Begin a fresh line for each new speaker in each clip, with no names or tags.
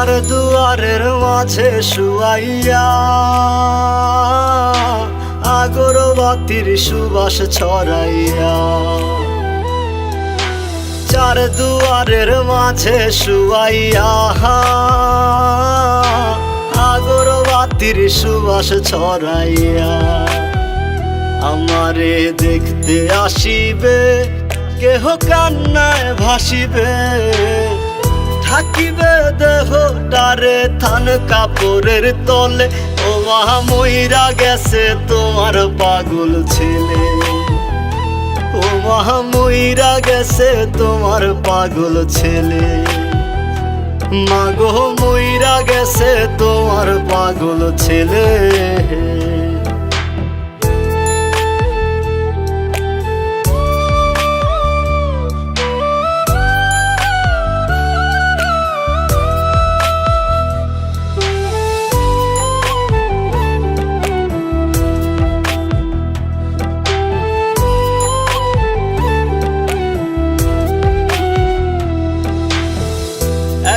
চার দুয়ারের মাঝে শুয়াইয়া আগরবাতির সুবাস ছড়াইয়া, চার দুয়ারের মাঝে শুয়াইয়া আগরবাতির সুবাস ছড়াইয়া, আমারে দেখতে আসিবে কেহ কান্নায় ভাসিবে, থাকিবে দেহটারে থান কাপড়ের তলে। ও মা মইরা গেছে তোমার পাগল ছেলে, ও মা মইরা গেছে তোমার পাগল ছেলে, মাগো মইরা গেছে তোমার পাগল ছেলে।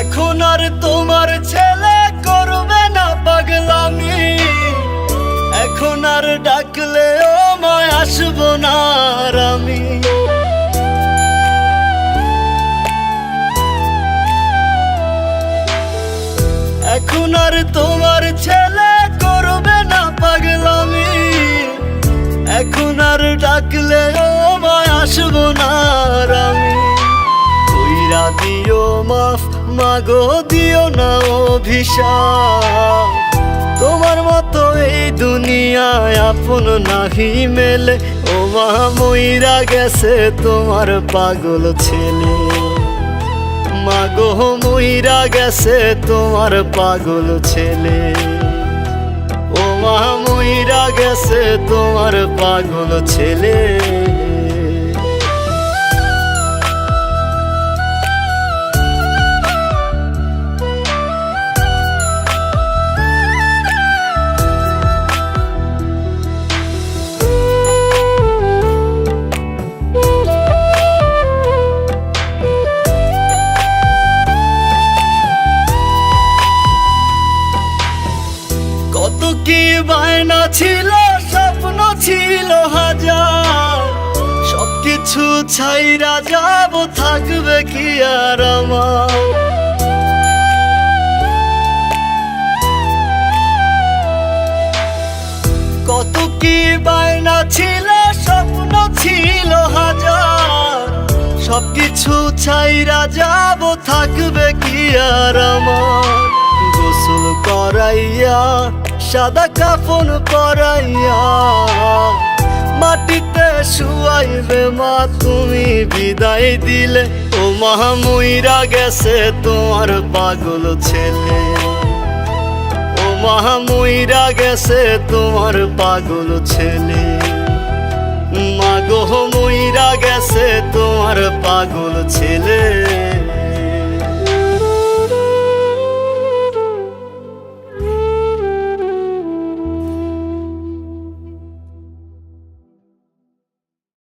এখন আর তোমার ছেলে করবে না পাগলামি, এখন আর ডাকলেও মায় আসবো না আর আমি। এখন আর তোমার ছেলে করবে না পাগলামি, এখন আর ডাকলেও মায় আসবো না আর আমি। কইরা দিও মাফ মাগো, দিও না অভিশাপ, তোমার মতো এই দুনিয়ায় আপন নাহি মেলে। ও মা মইরা গেছে তোমার পাগল ছেলে, মাগো মইরা গেছে তোমার পাগল ছেলে, ও মা মইরা গেছে তোমার পাগল ছেলে। কত কি বায়না ছিল, স্বপ্ন ছিল হাজার, সবকিছু ছাইরা যাব, থাকবে কি আর আমার। কত কি বায়না ছিল, স্বপ্ন ছিল হাজার, সবকিছু ছাইরা যাব, থাকবে কি আর আমার। গোসল করাইয়া সাদা কাফন পরাইয়া মাটিতে শুয়াইবে মা তুমি বিদায় দিলে। ও মা মইরা গেছে তোমার পাগল ছেলে, ও মা মইরা গেছে তোমার পাগল ছেলে, মাগো মইরা গেছে তোমার পাগল ছেলে।